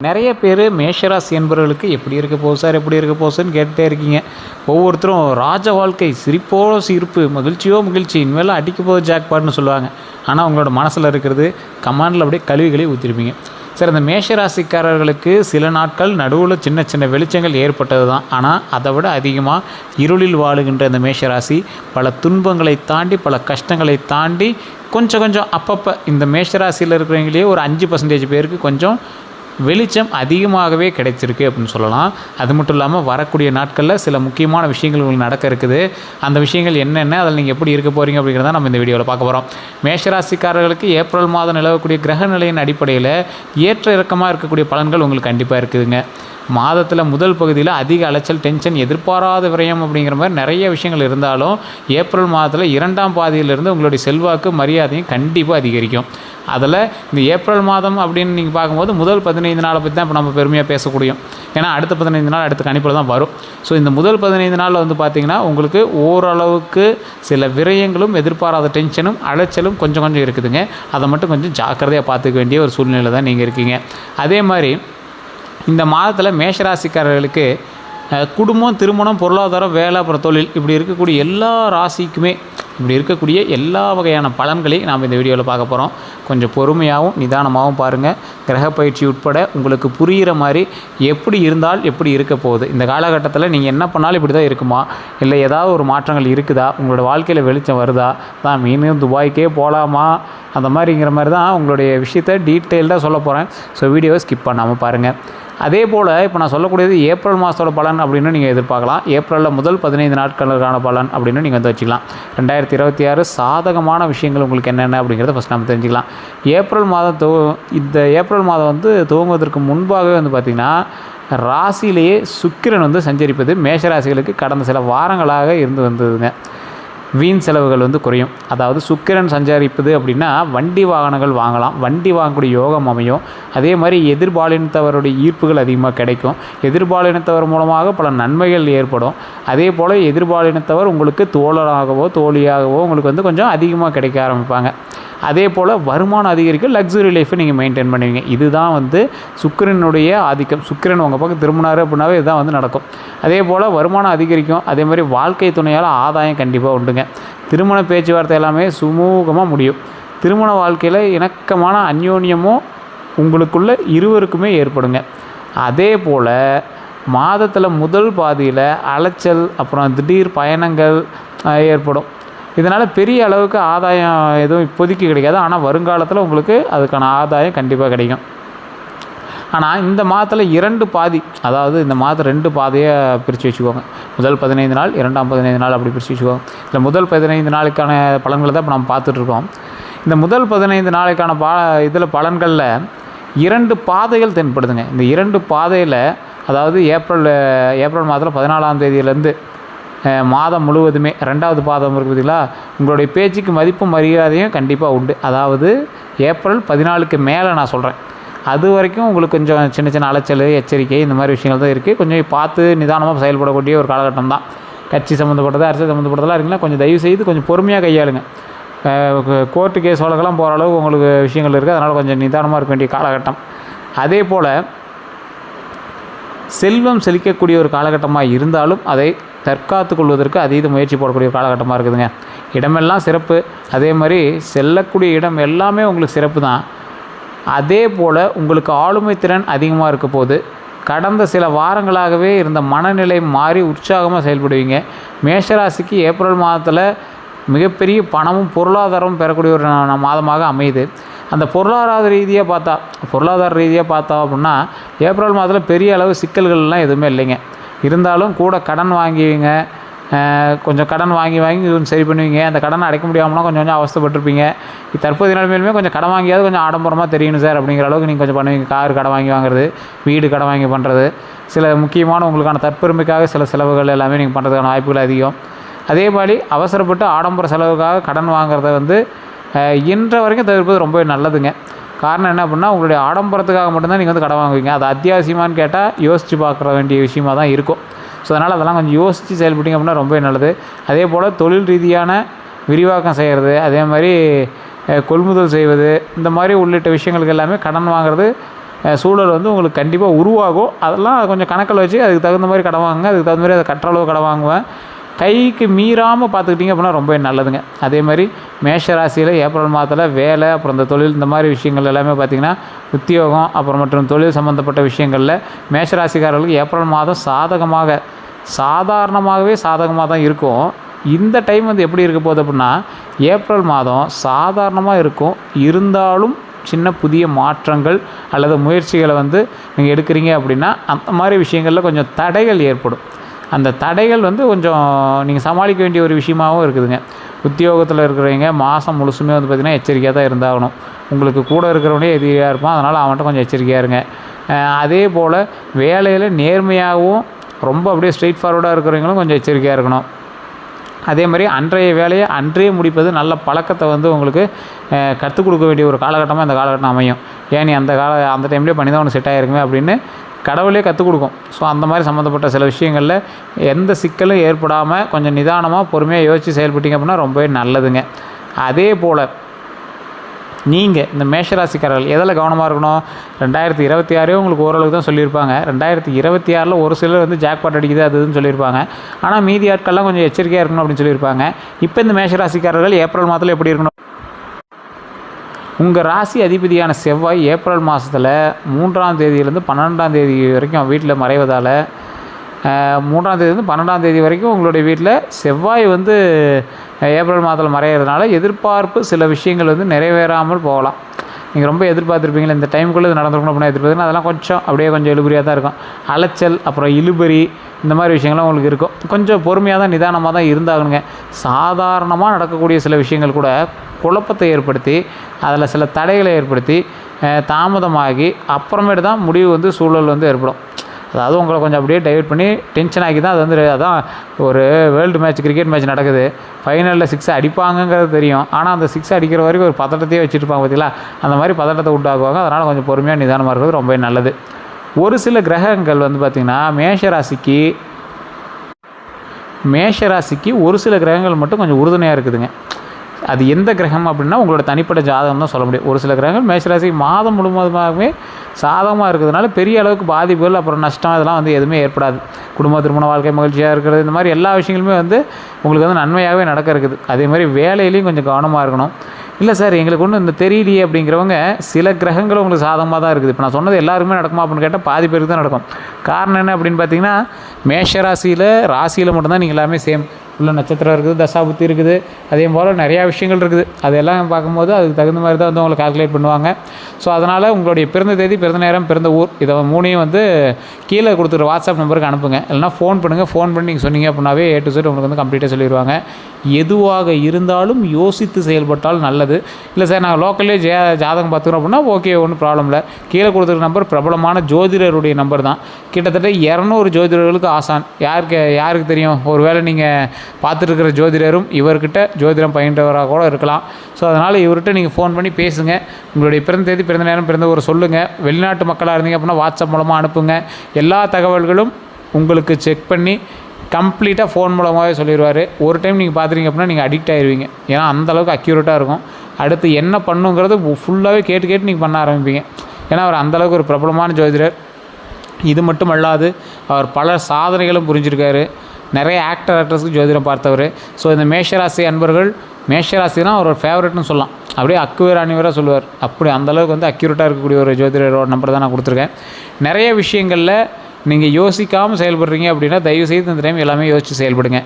நிறைய பேர் மேஷராசி என்பவர்களுக்கு எப்படி இருக்க போகுது சார், எப்படி இருக்க போகுதுன்னு கேட்டுகிட்டே இருக்கீங்க. ஒவ்வொருத்தரும் ராஜ வாழ்க்கை, சிரிப்போ சிரிப்பு, மகிழ்ச்சியோ மகிழ்ச்சி, இனிமேல் அடிக்க போகுது ஜாக்பாட்னு சொல்லுவாங்க. ஆனால் உங்களோட மனசில் இருக்கிறது கமாண்டில் அப்படியே கழுவி ஊற்றிருப்பீங்க. சார், இந்த மேஷராசிக்காரர்களுக்கு சில நாட்கள் நடுவில் சின்ன சின்ன வெளிச்சங்கள் ஏற்பட்டது தான். ஆனால் அதை விட அதிகமாக இருளில் வாழுகின்ற இந்த மேஷராசி பல துன்பங்களை தாண்டி, பல கஷ்டங்களை தாண்டி கொஞ்சம் அப்பப்போ இந்த மேஷராசியில் இருக்கிறவங்களே ஒரு 5% பேருக்கு கொஞ்சம் வெளிச்சம் அதிகமாகவே கிடைச்சிருக்கு அப்படின்னு சொல்லலாம். அது மட்டும் இல்லாமல் வரக்கூடிய நாட்களில் சில முக்கியமான விஷயங்கள் உங்களுக்கு நடக்க இருக்குது. அந்த விஷயங்கள் என்னென்ன, அதில் நீங்கள் எப்படி இருக்க போகிறீங்க அப்படிங்கிறத நம்ம இந்த வீடியோவில் பார்க்க போகிறோம். மேஷராசிக்காரர்களுக்கு ஏப்ரல் மாதம் நிலவக்கூடிய கிரக நிலையின் அடிப்படையில் ஏற்ற இறக்கமாக இருக்கக்கூடிய பலன்கள் உங்களுக்கு கண்டிப்பாக இருக்குதுங்க. மாதத்தில் முதல் பகுதியில் அதிக அலைச்சல், டென்ஷன், எதிர்பாராத விரயம் அப்படிங்கிற மாதிரி நிறைய விஷயங்கள் இருந்தாலும் ஏப்ரல் மாதத்தில் 2ஆம் பாதியிலிருந்து உங்களுடைய செல்வாக்கு, மரியாதையும் கண்டிப்பாக அதிகரிக்கும். அதில் இந்த ஏப்ரல் மாதம் அப்படின்னு நீங்கள் பார்க்கும்போது முதல் 15 நாளை பற்றி தான் இப்போ நம்ம பெருமையாக பேசக்கூடியும். ஏன்னா அடுத்த 15 நாள் அடுத்த கணிப்பில் தான் வரும். ஸோ இந்த முதல் 15 நாளில் வந்து பார்த்திங்கன்னா உங்களுக்கு ஓரளவுக்கு சில விரயங்களும், எதிர்பாராத டென்ஷனும், அலைச்சலும் கொஞ்சம் இருக்குதுங்க. அதை மட்டும் கொஞ்சம் ஜாக்கிரதையாக பார்த்துக்க வேண்டிய ஒரு சூழ்நிலை தான் நீங்கள் இருக்கீங்க. அதே மாதிரி இந்த மாதத்தில் மேஷராசிக்காரர்களுக்கு குடும்பம், திருமணம், பொருளாதாரம், வேலை, அப்புறம் தொழில், இப்படி இருக்கக்கூடிய எல்லா ராசிக்குமே இப்படி இருக்கக்கூடிய எல்லா வகையான பலன்களையும் நாம் இந்த வீடியோவில் பார்க்க போகிறோம். கொஞ்சம் பொறுமையாகவும் நிதானமாகவும் பாருங்கள். கிரக பயிற்சி உட்பட உங்களுக்கு புரிகிற மாதிரி எப்படி இருந்தால் எப்படி இருக்க போகுது, இந்த காலகட்டத்தில் நீங்கள் என்ன பண்ணாலும் இப்படி தான் இருக்குமா, இல்லை ஏதாவது ஒரு மாற்றங்கள் இருக்குதா, உங்களோட வாழ்க்கையில் வெளிச்சம் வருதா, தான் மீண்டும் துபாய்க்கே போகலாமா, அந்த மாதிரிங்கிற மாதிரி தான் உங்களுடைய விஷயத்தை டீட்டெயில்டாக சொல்ல போகிறேன். ஸோ வீடியோவை ஸ்கிப் பண்ணாமல் பாருங்கள். அதே போல் இப்போ நான் சொல்லக்கூடியது ஏப்ரல் மாதத்தோட பலன் அப்படின்னு நீங்கள் எதிர்பார்க்கலாம். ஏப்ரலில் முதல் 15 நாட்களுக்கான பலன் அப்படின்னு நீங்கள் வந்து வச்சுக்கலாம். 2026 சாதகமான விஷயங்கள் உங்களுக்கு என்னென்ன அப்படிங்கிறத ஃபஸ்ட் நம்ம தெரிஞ்சுக்கலாம். இந்த ஏப்ரல் மாதம் வந்து துவங்குவதற்கு முன்பாகவே வந்து பார்த்திங்கன்னா ராசியிலேயே சுக்கிரன் வந்து சஞ்சரிப்பது மேஷராசிகளுக்கு கடந்த சில வாரங்களாக இருந்து வந்ததுங்க. வீண் செலவுகள் வந்து குறையும். அதாவது சுக்கிரன் சஞ்சரிப்பது அப்படின்னா வண்டி வாகனங்கள் வாங்கலாம், வண்டி வாங்கக்கூடிய யோகம் அமையும். அதே மாதிரி எதிர்பாலினத்தவருடைய ஈர்ப்புகள் அதிகமாக கிடைக்கும். எதிர்பாலினத்தவர் மூலமாக பல நன்மைகள் ஏற்படும். அதே போல் எதிர்பாலினத்தவர் உங்களுக்கு தோழராகவோ தோழியாகவோ உங்களுக்கு வந்து கொஞ்சம் அதிகமாக கிடைக்க ஆரம்பிப்பாங்க. அதே போல் வருமானம் அதிகரிக்க, லக்ஸுரி லைஃப்பை நீங்கள் மெயின்டைன் பண்ணுவீங்க. இதுதான் வந்து சுக்கிரனுடைய ஆதிக்கம். சுக்கிரன் உங்கள் பக்கம் திரும்பினார் அப்படின்னாவே இதுதான் வந்து நடக்கும். அதே போல் வருமானம் அதிகரிக்கும். அதே மாதிரி வாழ்க்கை துணையால் ஆதாயம் கண்டிப்பாக உண்டுங்க. திருமண பேச்சுவார்த்தை எல்லாமே சுமூகமாக முடியும். திருமண வாழ்க்கையில் இணக்கமான அந்யோன்யமும் உங்களுக்குள்ள இருவருக்குமே ஏற்படுங்க. அதே போல் மாதத்தில் முதல் பாதியில் அலைச்சல், அப்புறம் திடீர் பயணங்கள் ஏற்படும். இதனால் பெரிய அளவுக்கு ஆதாயம் எதுவும் இப்போதைக்கு கிடைக்காது. ஆனால் வருங்காலத்தில் உங்களுக்கு அதுக்கான ஆதாயம் கண்டிப்பாக கிடைக்கும். ஆனால் இந்த மாதத்தில் 2 பாதி, அதாவது இந்த மாதம் 2 பாதையாக பிரித்து வச்சுக்கோங்க. முதல் 15 நாள், 2ஆம் 15 நாள் அப்படி பிரித்து வச்சுக்கோங்க. இந்த முதல் 15 நாளுக்கான பலன்களை தான் இப்போ நம்ம பார்த்துட்ருக்கோம். இந்த முதல் 15 நாளுக்கான இதில் பலன்களில் 2 பாதைகள் தென்படுதுங்க. இந்த 2 பாதையில், அதாவது ஏப்ரல் மாதத்தில் 14ஆம் தேதியிலேருந்து மாதம் முழுவதுமே 2வது பாதம் இருக்குது பார்த்தீங்களா, உங்களுடைய பேச்சுக்கு மதிப்பும் மரியாதையும் கண்டிப்பாக உண்டு. அதாவது ஏப்ரல் 14க்கு மேலே நான் சொல்கிறேன். அது வரைக்கும் உங்களுக்கு கொஞ்சம் சின்ன அலைச்சல், எச்சரிக்கை, இந்த மாதிரி விஷயங்கள் தான் இருக்குது. கொஞ்சம் பார்த்து நிதானமாக செயல்படக்கூடிய ஒரு காலகட்டம் தான். கட்சி சம்மந்தப்பட்டது, அரசியல் சம்மந்தப்பட்டதெல்லாம் இருக்குன்னா கொஞ்சம் தயவு செய்து கொஞ்சம் பொறுமையாக கையாளுங்க. கோர்ட்டு கேஸ் வழக்கெல்லாம் போகிற அளவுக்கு உங்களுக்கு விஷயங்கள் இருக்குது. அதனால் கொஞ்சம் நிதானமாக இருக்க வேண்டிய காலகட்டம். அதே போல் செல்வம் செழிக்கக்கூடிய ஒரு காலகட்டமாக இருந்தாலும் அதை தற்காத்து கொள்வதற்கு அதீத முயற்சி போடக்கூடிய காலகட்டமாக இருக்குதுங்க. இடமெல்லாம் சிறப்பு. அதே மாதிரி செல்லக்கூடிய இடம் எல்லாமே உங்களுக்கு சிறப்பு தான். அதே போல் உங்களுக்கு ஆளுமை திறன் அதிகமாக இருக்க போது. கடந்த சில வாரங்களாகவே இருந்த மனநிலை மாறி உற்சாகமாக செயல்படுவீங்க. மேஷராசிக்கு ஏப்ரல் மாதத்தில் மிகப்பெரிய பணமும் பொருளாதாரமும் பெறக்கூடிய ஒரு மாதமாக அமையுது. அந்த பொருளாதார ரீதியாக பார்த்தோம் அப்படின்னா ஏப்ரல் மாதத்தில் பெரிய அளவு சிக்கல்கள்லாம் எதுவுமே இல்லைங்க. இருந்தாலும் கூட கடன் வாங்குவீங்க. கொஞ்சம் கடன் வாங்கி சரி பண்ணுவீங்க. அந்த கடனை அடைக்க முடியாமலாம் கொஞ்சம் அவஸ்தைப்பட்டிருப்பீங்க. தற்போதைய நிலைமையிலுமே கொஞ்சம் கடன் வாங்கியாவது கொஞ்சம் ஆடம்பரமாக தெரியணும் சார் அப்படிங்கிற அளவுக்கு நீங்கள் கொஞ்சம் பண்ணுவீங்க. கார் கடன் வாங்கி வாங்குறது, வீடு கடன் வாங்கி பண்ணுறது, சில முக்கியமான உங்களுக்கான தற்பெருமைக்காக சில செலவுகள் எல்லாமே நீங்கள் பண்ணுறதுக்கான வாய்ப்புகள் அதிகம். அதே மாதிரி அவசரப்பட்டு ஆடம்பர செலவுக்காக கடன் வாங்குறத வந்து இன்ற வரைக்கும் தவிர்ப்பது ரொம்ப நல்லதுங்க. காரணம் என்ன அப்படின்னா உங்களுடைய ஆடம்பரத்துக்காக மட்டும்தான் நீங்கள் வந்து கடன் வாங்குவீங்க. அது அத்தியாவசியமானு கேட்டால் யோசித்து பார்க்குற வேண்டிய விஷயமாக தான் இருக்கும். ஸோ அதனால் அதெல்லாம் கொஞ்சம் யோசித்து செயல்பட்டிங்க அப்படின்னா ரொம்ப நல்லது. அதே போல் தொழில் ரீதியான விரிவாக்கம் செய்கிறது, அதே மாதிரி கொள்முதல் செய்வது, இந்த மாதிரி உள்ளிட்ட விஷயங்களுக்கு எல்லாமே கடன் வாங்குறது சூழல் வந்து உங்களுக்கு கண்டிப்பாக உருவாகும். அதெல்லாம் கொஞ்சம் கணக்கில் வச்சு அதுக்கு தகுந்த மாதிரி கடன் வாங்குங்க. அதுக்கு தகுந்த மாதிரி அதை கட்டுற அளவு கடன் வாங்குவேன். கைக்கு மீறாமல் பார்த்துக்கிட்டிங்க அப்படின்னா ரொம்ப நல்லதுங்க. அதே மாதிரி மேஷராசியில் ஏப்ரல் மாதத்தில் வேலை, அப்புறம் இந்த தொழில், இந்த மாதிரி விஷயங்கள் எல்லாமே பார்த்திங்கன்னா உத்தியோகம், அப்புறம் மற்றும் தொழில் சம்மந்தப்பட்ட விஷயங்களில் மேஷராசிக்காரர்களுக்கு ஏப்ரல் மாதம் சாதாரணமாகவே சாதகமாக தான் இருக்கும். இந்த டைம் வந்து எப்படி இருக்க போகுது அப்படின்னா, ஏப்ரல் மாதம் சாதாரணமாக இருக்கும். இருந்தாலும் சின்ன புதிய மாற்றங்கள் அல்லது முயற்சிகளை வந்து நீங்கள் எடுக்கிறீங்க அப்படின்னா அந்த மாதிரி விஷயங்களில் கொஞ்சம் தடைகள் ஏற்படும். அந்த தடைகள் வந்து கொஞ்சம் நீங்கள் சமாளிக்க வேண்டிய ஒரு விஷயமாகவும் இருக்குதுங்க. உத்தியோகத்தில் இருக்கிறவங்க மாதம் முழுசுமே வந்து பார்த்திங்கன்னா எச்சரிக்கையாக தான் இருந்தாகணும். உங்களுக்கு கூட இருக்கிறவனே எதிரியாக இருப்பான், அதனால் அவன்கிட்ட கொஞ்சம் எச்சரிக்கையாக இருங்க. அதே போல் வேலையில் நேர்மையாகவும் ரொம்ப அப்படியே ஸ்ட்ரெயிட் ஃபார்வர்டாக இருக்கிறவங்களும் கொஞ்சம் எச்சரிக்கையாக இருக்கணும். அதே மாதிரி அன்றைய வேலையை அன்றே முடிப்பது நல்ல பழக்கத்தை வந்து உங்களுக்கு கற்றுக் கொடுக்க வேண்டிய ஒரு காலகட்டமாக இந்த காலகட்டம் அமையும். ஏன் நீ அந்த டைம்லேயே பண்ணி தான் உனக்கு செட் ஆகிருக்குமே அப்படின்னு கடவுளே கற்றுக் கொடுக்கும். ஸோ அந்த மாதிரி சம்மந்தப்பட்ட சில விஷயங்களில் எந்த சிக்கலும் ஏற்படாமல் கொஞ்சம் நிதானமாக பொறுமையாக யோசித்து செயல்பட்டீங்க அப்படின்னா ரொம்பவே நல்லதுங்க. அதே போல் நீங்கள் இந்த மேஷராசிக்காரர்கள் எதில் கவனமாக இருக்கணும்? 2026 உங்களுக்கு ஓரளவுக்கு தான் சொல்லியிருப்பாங்க. 2026 ஒரு சிலர் வந்து ஜாக்பாட் அடிக்குது அதுன்னு சொல்லியிருப்பாங்க. ஆனால் மீதி ஆட்கள்லாம் கொஞ்சம் எச்சரிக்கையாக இருக்கணும் அப்படின்னு சொல்லியிருப்பாங்க. இப்போ இந்த மேஷராசிக்காரர்கள் ஏப்ரல் மாதத்தில் எப்படி இருக்கணும்? உங்கள் ராசி அதிபதியான செவ்வாய் ஏப்ரல் மாதத்தில் 3ஆம் தேதியிலேருந்து 12ஆம் தேதி வரைக்கும் வீட்டில் மறைவதால் 3ஆம் தேதியிலேருந்து 12ஆம் தேதி வரைக்கும் உங்களுடைய வீட்டில் செவ்வாய் வந்து ஏப்ரல் மாதத்தில் மறையிறதுனால எதிர்பார்ப்பு சில விஷயங்கள் வந்து நிறைவேறாமல் போகலாம். நீங்கள் ரொம்ப எதிர்பார்த்துருப்பீங்களா இந்த டைமுக்குள்ளே இது நடந்துருக்கணும் அப்படின்னா எதிர்பார்த்தீங்கன்னா அதெல்லாம் கொஞ்சம் அப்படியே கொஞ்சம் இழுபறியாக தான் இருக்கும். அலைச்சல், அப்புறம் இழுபறி, இந்த மாதிரி விஷயங்கள்லாம் உங்களுக்கு இருக்கும். கொஞ்சம் பொறுமையாக தான் நிதானமாக தான் இருந்தாகணுங்க. சாதாரணமாக நடக்கக்கூடிய சில விஷயங்கள் கூட குழப்பத்தை ஏற்படுத்தி அதில் சில தடைகளை ஏற்படுத்தி தாமதமாகி அப்புறமேட்டு தான் முடிவு வந்து சூழல் வந்து ஏற்படும். அதாவது உங்களை கொஞ்சம் அப்படியே டைவர்ட் பண்ணி டென்ஷன் ஆக்கி தான் அது வந்து அதான் ஒரு வேர்ல்டு மேட்ச், கிரிக்கெட் மேட்ச் நடக்குது, ஃபைனலில் 6 அடிப்பாங்கங்கிறது தெரியும். ஆனால் அந்த 6 அடிக்கிற வரைக்கும் ஒரு பதட்டத்தையே வச்சுருப்பாங்க பார்த்தீங்களா, அந்த மாதிரி பதட்டத்தை உண்டாக்குவாங்க. அதனால் கொஞ்சம் பொறுமையாக நிதானமாக இருக்கிறது ரொம்ப நல்லது. ஒரு சில கிரகங்கள் வந்து பார்த்திங்கன்னா மேஷராசிக்கு ஒரு சில கிரகங்கள் மட்டும் கொஞ்சம் உறுதுணையாக இருக்குதுங்க. அது எந்த கிரகம் அப்படின்னா உங்களோட தனிப்பட்ட ஜாதகம் தான் சொல்ல முடியும். ஒரு சில கிரகங்கள் மேஷராசிக்கு மாதம் முழுவதுமாகவே சாதகமாக இருக்கிறதுனால பெரிய அளவுக்கு பாதிப்புகள், அப்புறம் நஷ்டம், இதெல்லாம் வந்து எதுவுமே ஏற்படாது. குடும்ப திருமண வாழ்க்கை மகிழ்ச்சியாக இருக்கிறது, இந்த மாதிரி எல்லா விஷயங்களுமே வந்து உங்களுக்கு வந்து நன்மையாகவே நடக்க இருக்குது. அதே மாதிரி வேலையிலையும் கொஞ்சம் கவனமாக இருக்கணும். இல்லை சார் எங்களுக்கு ஒன்றும் இந்த தெரியலையே அப்படிங்கிறவங்க சில கிரகங்களும் உங்களுக்கு சாதகமாக தான் இருக்குது. இப்போ நான் சொன்னது எல்லாருக்குமே நடக்குமா அப்படின்னு கேட்டால் பாதி பேருக்கு தான் நடக்கும். காரணம் என்ன அப்படின்னு பார்த்தீங்கன்னா, ராசியில் மட்டும்தான் நீங்கள் எல்லாமே சேம் உள்ள நட்சத்திரம் இருக்குது, தசாபுத்தி இருக்குது, அதே போல் நிறையா விஷயங்கள் இருக்குது. அதெல்லாம் பார்க்கும்போது அதுக்கு தகுந்த மாதிரி தான் வந்து உங்களை கால்குலேட் பண்ணுவாங்க. ஸோ அதனால் உங்களுடைய பிறந்த தேதி, பிறந்த நேரம், பிறந்த ஊர், இதை 3ஐயும் வந்து கீழே கொடுத்துருக்க வாட்ஸ்அப் நம்பருக்கு அனுப்புங்க. இல்லைனா ஃபோன் பண்ணுங்கள். ஃபோன் பண்ணி நீங்கள் சொன்னீங்க அப்படின்னாவே A to Z உங்களுக்கு வந்து கம்ப்ளீட்டாக சொல்லிடுவாங்க. எதுவாக இருந்தாலும் யோசித்து செயல்பட்டால் நல்லது. இல்லை சார் நாங்கள் லோக்கல்லே ஜாதகம் பார்த்துக்கிறோம் அப்படின்னா ஓகே, ஒன்றும் ப்ராப்ளம் இல்லை. கீழே கொடுத்துருக்க நம்பர் பிரபலமான ஜோதிடருடைய நம்பர் தான். கிட்டத்தட்ட 200 ஜோதிடர்களுக்கு ஆசான். யாருக்கு தெரியும், ஒரு வேளை நீங்கள் பார்த்துட்டுருக்கிற ஜோதிடரும் இவர்கிட்ட ஜோதிடம் பயின்றவராக கூட இருக்கலாம். ஸோ அதனால் இவர்கிட்ட நீங்கள் ஃபோன் பண்ணி பேசுங்க. உங்களுடைய பிறந்த தேதி, பிறந்த நேரம், பிறந்த ஒரு சொல்லுங்கள். வெளிநாட்டு மக்களாக இருந்தீங்க அப்படின்னா வாட்ஸ்அப் மூலமாக அனுப்புங்க. எல்லா தகவல்களும் உங்களுக்கு செக் பண்ணி கம்ப்ளீட்டாக ஃபோன் மூலமாகவே சொல்லிடுவார். ஒரு டைம் நீங்கள் பார்த்துட்டீங்க அப்படின்னா நீங்கள் அடிக்ட் ஆகிடுவீங்க. ஏன்னா அந்தளவுக்கு அக்யூரேட்டாக இருக்கும். அடுத்து என்ன பண்ணுங்கிறது ஃபுல்லாகவே கேட்டு நீங்கள் பண்ண ஆரம்பிப்பீங்க. ஏன்னா அவர் அந்தளவுக்கு ஒரு பிரபலமான ஜோதிடர். இது மட்டும் அல்லாது அவர் பல சாதனைகளும் புரிஞ்சிருக்காரு. நிறைய ஆக்டர்ஸ்க்கு ஜோதிடம் பார்த்தவர். ஸோ இந்த மேஷராசி அன்பர்கள், மேஷராசினா அவரோட ஃபேவரட்னு சொல்லலாம். அப்படியே அக்குவேர் அணிவராக சொல்லுவார். அப்படி அந்தளவுக்கு வந்து அக்யூரேட்டாக இருக்கக்கூடிய ஒரு ஜோதிடரோட நம்பர் தான் நான் கொடுத்துருக்கேன். நிறைய விஷயங்களில் நீங்கள் யோசிக்காமல் செயல்படுறீங்க அப்படின்னா தயவுசெய்து இந்த டைம் எல்லாமே யோசித்து செயல்படுங்க.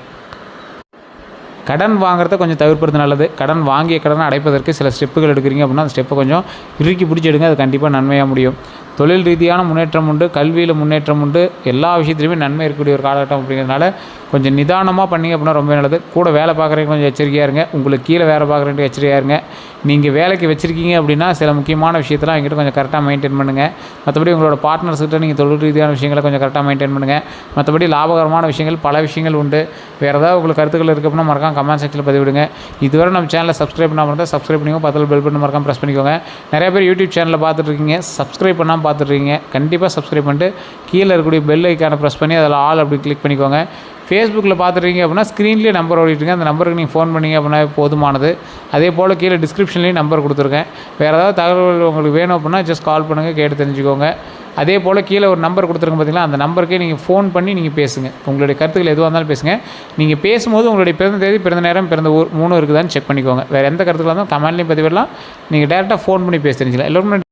கடன் வாங்குறத கொஞ்சம் தவிர்ப்பது நல்லது. கடன் வாங்கிய கடனை அடைப்பதற்கு சில ஸ்டெப்புகள் எடுக்கிறீங்க அப்படின்னா அந்த ஸ்டெப்பை கொஞ்சம் இறுக்கி பிடிச்சிடுங்க. அது கண்டிப்பாக நன்மையாக முடியும். தொழில் ரீதியான முன்னேற்றம் உண்டு, கல்வியில் முன்னேற்றம் உண்டு, எல்லா விஷயத்துலையுமே நன்மை இருக்கக்கூடிய ஒரு காலகட்டம் அப்படிங்கிறதுனால கொஞ்சம் நிதானமாக பண்ணிங்க அப்படின்னா ரொம்ப நல்லது. கூட வேலை பார்க்குறவங்க கொஞ்சம் எச்சரிக்கையாக இருங்க. உங்களுக்கு கீழே வேலை பார்க்குறவங்க எச்சரிக்கையாக இருங்க. நீங்கள் வேலைக்கு வச்சுருக்கீங்க அப்படின்னா சில முக்கியமான விஷயத்தெல்லாம் எங்கிட்ட கொஞ்சம் கரெக்டாக மெயின்டைன் பண்ணுங்கள். மற்றபடி உங்களோட பார்ட்னர்ஸ்கிட்ட நீங்கள் தொழில் ரீதியான விஷயங்களை கொஞ்சம் கரெக்டாக மெயின்டைன் பண்ணுங்கள். மற்றபடி லாபகரமான விஷயங்கள் பல விஷயங்கள் உண்டு. வேறு ஏதாவது உங்களுக்கு கருத்துக்கள் இருக்குது அப்படின்னா மறக்காம கமெண்ட் செக்ஷனில் பதிவிடுங்க. இதுவரை நம்ம சேனலை சப்ஸ்கிரைப் பண்ணாமல் இருந்தால் சப்ஸ்கிரைப் பண்ணிக்கோங்க. பக்கத்தில் பெல் பட்டன் மறக்காம ப்ரெஸ் பண்ணிக்கோங்க. நிறைய பேர் யூடியூப் சேனலில் பார்த்துட்ருக்கீங்க, சப்ஸ்கிரைப் பண்ணாமல் பார்த்துட்ருக்கீங்க. கண்டிப்பாக சப்ஸ்கிரைப் பண்ணிட்டு கீழே இருக்கக்கூடிய பெல் ஐக்கானை ப்ரெஸ் பண்ணி அதில் ஆல் அப்படி கிளிக் பண்ணிக்கோங்க. ஃபேஸ்புக்கில் பார்த்துட்டீங்க அப்படின்னா ஸ்க்ரீன்லேயே நம்பர் ஓடிட்டுருங்க. அந்த நம்பருக்கு நீங்கள் ஃபோன் பண்ணிங்க அப்படின்னா போதுமானது. அதே போல் கீழே டிஸ்கிரிப்ஷன்லேயும் நம்பர் கொடுத்துருக்கேன். வேறு ஏதாவது தகவல் உங்களுக்கு வேணும் அப்படின்னா ஜஸ்ட் கால் பண்ணுங்கள், கேட்டு தெரிஞ்சுக்கோங்க. அதே போல் கீழே ஒரு நம்பர் கொடுத்துருங்க பார்த்தீங்களா, அந்த நம்பருக்கே நீங்கள் ஃபோன் பண்ணி நீங்கள் பேசுங்க. உங்களுடைய கருத்துக்கள் எதுவாக இருந்தாலும் பேசுங்க. நீங்கள் பேசும்போது உங்களுடைய பிறந்த தேதி, பிறந்த நேரம், பிறந்த ஊர் 3 இருக்குதான்னு செக் பண்ணிக்கோங்க. வேறு எந்த கருத்துக்களாக இருந்தாலும் கமெண்ட்லேயும் பதிவிடலாம். நீங்கள் டேரெக்டாக ஃபோன் பண்ணி பேச தெரிஞ்சிக்கலாம். எல்லோருமே